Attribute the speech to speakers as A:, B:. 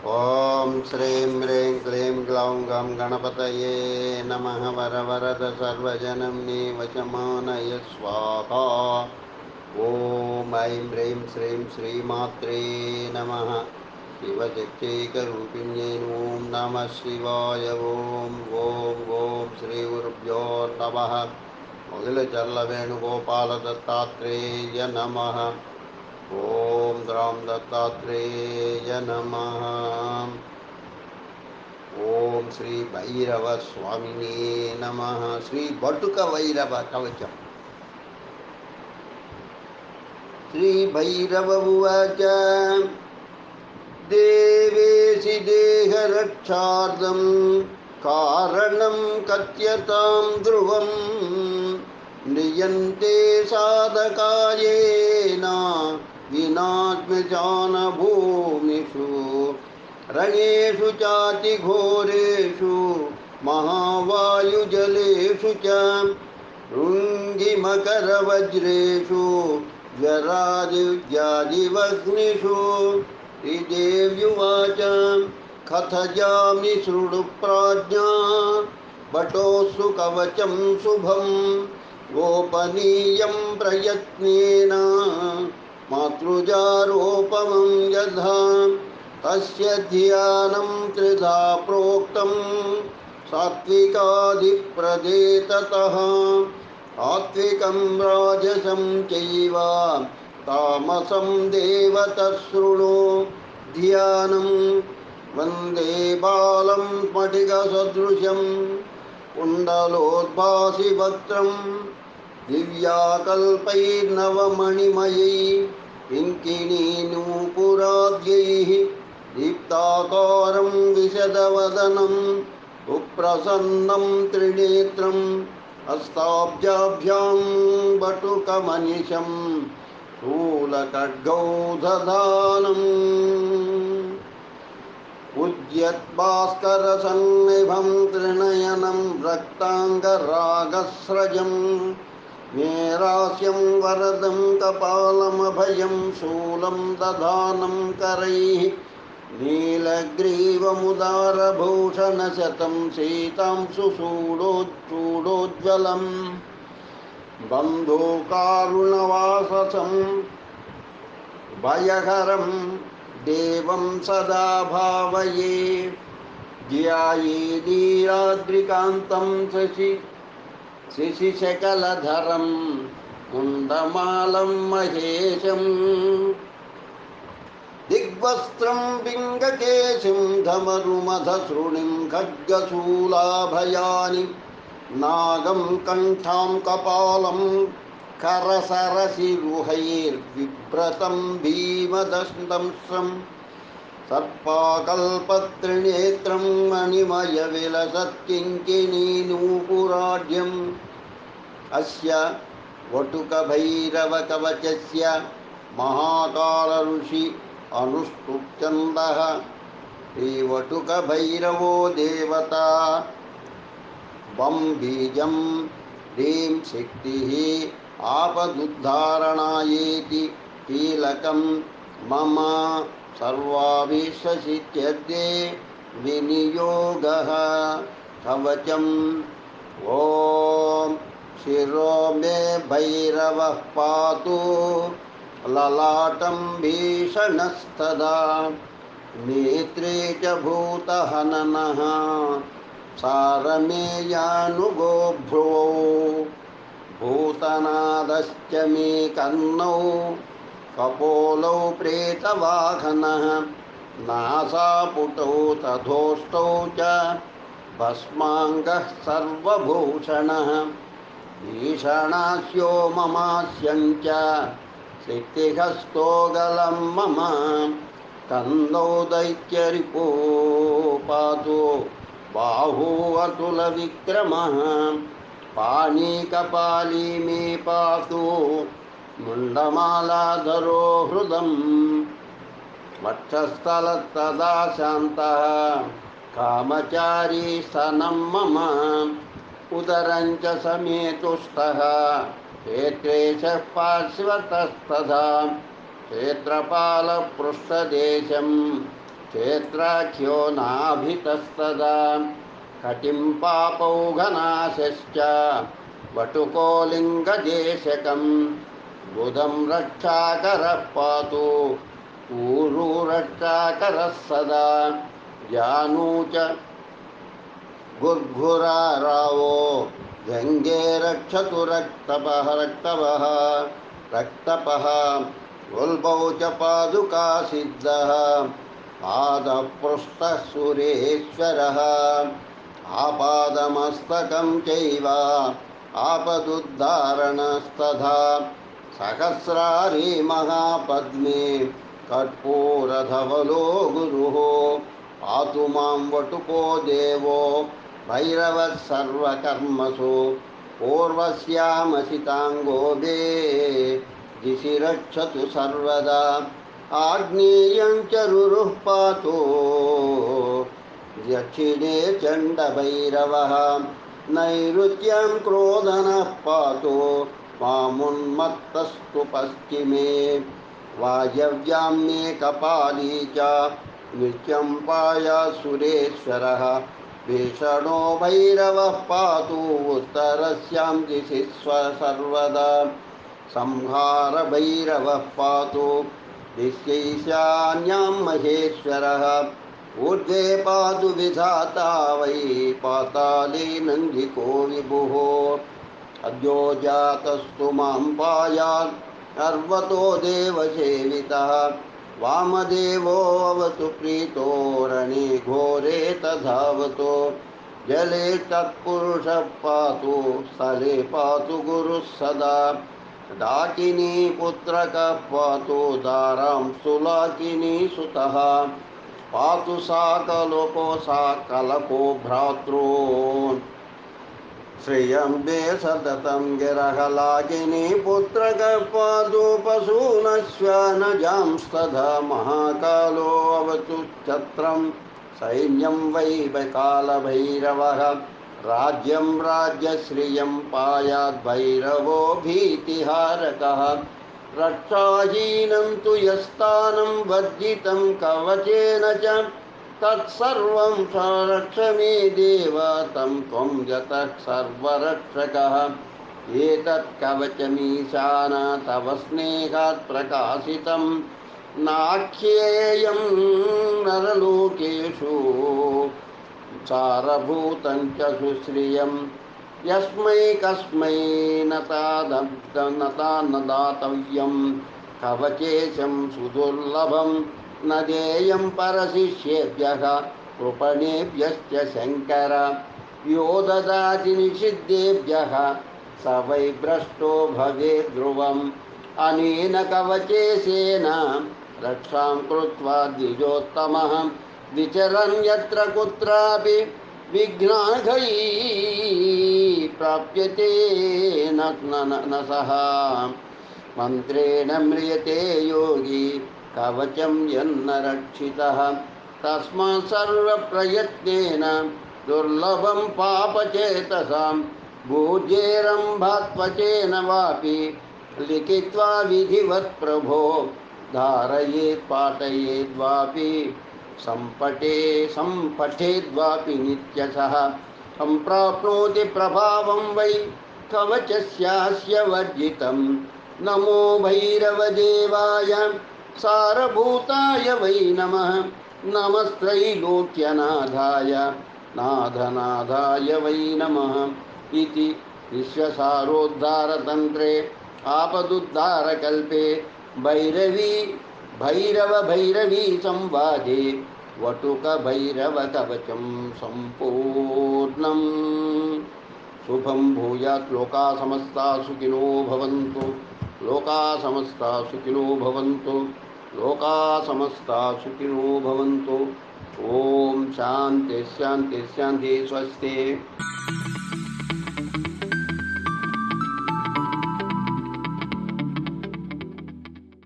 A: ओम श्रीं ह्रीं क्लीं ग्लौं गं गणपतये नमः। वरवरद सर्वजननी वशमानय स्वाहा। ओम ऐं ह्रीं श्रीं श्रीमात्रे नमः। शिवशक्तिकरूपिण्यै ॐ नमः शिवाय। ओम ओम ओम श्री गुरुभ्यो नमः। मुगिलचल्ल वेणुगोपाल दत्तात्रेय नमः। ओम द्रां दत्तात्रेय नमः। ओम श्री भैरव स्वामिने नमः। श्री बटुक भैरव कवचम्। श्री भैरव उवाच देवेशि देहरक्षार्थं कारणं कथ्यतां ध्रुवं नियन्ते साधकायेन विनात्मजानभूमिषु रणेषु चातिघोरेषु महावायुजलेषु च भृङ्गिमकरवज्रेषु ज्वरादिव्याधिवग्निषु श्रीदेव्युवाच कथयामि शृणु प्राज्ञा भटोऽसु कवचं शुभं गोपनीयं प्रयत्नेन मातृजारोपमं यथा तस्य ध्यानं त्रिधा प्रोक्तं सात्विकादिप्रदेततः सात्विकं राजसं चैव तामसं देवतः शृणु ध्यानं वन्दे बालं स्फटिकसदृशं कुण्डलोद्भासिवक्त्रं दिव्याकल्पैर्नवमणिमयैः किङ्किणीनूपुराद्यैः दीप्ताकारं विशदवदनं सुप्रसन्नं त्रिनेत्रं हस्ताब्जाभ्यां बटुकमनिशं शूलखड्गौदधानम् उद्यद्भास्करसन्निभं त्रिनयनं रक्ताङ्गरागस्रजं मेरास्यं वरदं कपालमभयं शूलं दधानं करैः नीलग्रीवमुदारभूषणशतं सीतां सुषूडोज्ज्वलम् बन्धुकारुणवाससं भयहरं देवं सदा भावये ध्यायेदीराद्रिकान्तं शशिशकलधरं कुण्डमालं महेशम् दिग्वस्त्रं पिङ्गकेशं धमरुमधसृणिं खड्गशूलाभयानि नागं कण्ठां कपालं करसरसिरुहैर्बिभ्रतं भीमदंष्ट्रं सर्पाकल्पत्रिनेत्रं मणिमयविलसत्किङ्किणीनूपुराढ्यम् अस्य वटुकभैरवकवचस्य महाकालऋषि अनुष्टुप्छन्दः श्रीवटुकभैरवो देवता वं बीजं ह्रीं शक्तिः आपदुद्धारणायेति कीलकं मम सर्वाभिश्वसित्यर्थे विनियोगः कवचम् ॐ शिरो मे भैरवः पातु ललाटं भीषणस्तदा नेत्रे च भूतहननः सारमेयानुगो भ्रुवौ भूतनादश्च मे कर्णौ कपोलौ प्रेतवाहनः नासापुटौ तथोष्टौ च भस्माङ्गः सर्वभूषणः भीषणास्यो ममास्यञ्च शक्तिहस्तो गलं मम कन्दौ दैत्यरिपो पातु बाहू अतुलविक्रमः पाणिकपाली मे पातु मुण्डमालाधरो हृदं वक्षस्थलस्तदा शान्तः कामचारी स्तनं मम उदरं च समेतुष्टः क्षेत्रेशः पार्श्वतस्तथा क्षेत्रपालपृष्ठदेशं क्षेत्राख्यो नाभितस्तदा कटिं पापौघनाशश्च वटुको लिङ्गदेशकं बुधं रक्षाकरः पातु ऊरू रक्षाकरः सदा जानू च गुर्घुरारावो व्यङ्गे रक्षतु रक्तपः गुल्बौ च पादुका सिद्धः पादपृष्ठः सुरेश्वरः आपादमस्तकं चैव आपदुद्धारणस्तथा सहस्रारी महापद्मे कर्पूरधवलो गुरुः पातु मां वटुको देवो भैरवः सर्वकर्मसु पूर्वस्यामसिताङ्गोऽभे दिशि रक्षतु सर्वदा आग्नेयं च रुरुः पातु दक्षिणे चण्डभैरवः नैऋत्यं क्रोधनः पातु मामुन्मत्तस्तु पश्चिमे वायव्यां मे कपाली च नित्यं पायासुरेश्वरः भीषणो भैरवः पातु उत्तरस्यां दिशि सर्वदा संहार भैरवः पातु दिश्यैशान्यां महेश्वरः ऊर्ध्वे पातु विधाता वै पाताले नन्दिको विभुः अद्यो जातस्तु मां पायात् सर्वतो देवसेवितः वामदेवो अवतु प्रीतो रणे घोरे तथावतो जले तत्पुरुषः पातु स्थले पातु गुरुः सदा डाकिनी पुत्रकः पातु दारां सुलाकिनी सुतः पातु साकलको भ्रातॄन् श्रियम्बे सततं गिरहलाकिनी पुत्रकः पातु पशूनश्वानजांस्तथा महाकालो अवतु छत्रं सैन्यं वै कालभैरवः राज्यं राज्यश्रियं पायात् भैरवो भीतिहारकः रक्षाहीनं तु यस्थानं वर्जितं कवचेन च तत्सर्वं संरक्ष मे देव तं त्वं यतः सर्वरक्षकः एतत् कवचमीशान तव स्नेहात् प्रकाशितं नाख्येयं नरलोकेषु सारभूतं च सुश्रियं यस्मै कस्मै न दातव्यं कवचेशं सुदुर्लभं न देयं परशिष्येभ्यः कृपणेभ्यश्च शङ्कर यो ददाति निषिद्धेभ्यः स वै भ्रष्टो भवेत् ध्रुवम् अनेन कवचेशेन रक्षां कृत्वा द्विजोत्तमः विचरन् यत्र कुत्रापि विघ्नाघैः प्राप्यते न सः मन्त्रेण म्रियते योगी कवचं यन्न रक्षितः तस्मात् सर्वप्रयत्नेन दुर्लभं पापचेतसां भूजेरम्भात्वचेन वापि लिखित्वा विधिवत् प्रभो धारयेत् पाठयेद्वापि सम्पठेद्वापि नित्यशः सम्प्राप्नोति प्रभावं वै कवचस्यास्य वर्जितं नमो भैरवदेवाय सारभूताय वै नमः नमस्त्रैलोक्यनाथाय नाथनाथाय वै नमः इति विश्वसारोद्धारतन्त्रे आपदुद्धारकल्पे भैरवी संवादे वटुकभैरवकवचं सम्पूर्णम्। शुभं भूयात्। लोकाः समस्ताः सुखिनो भवन्तु। लोकाः समस्ताः सुखिनो भवन्तु। लोकाः समस्ताः सुखिनो भवन्तु। ओम शांति शांति शांति। स्वस्ति।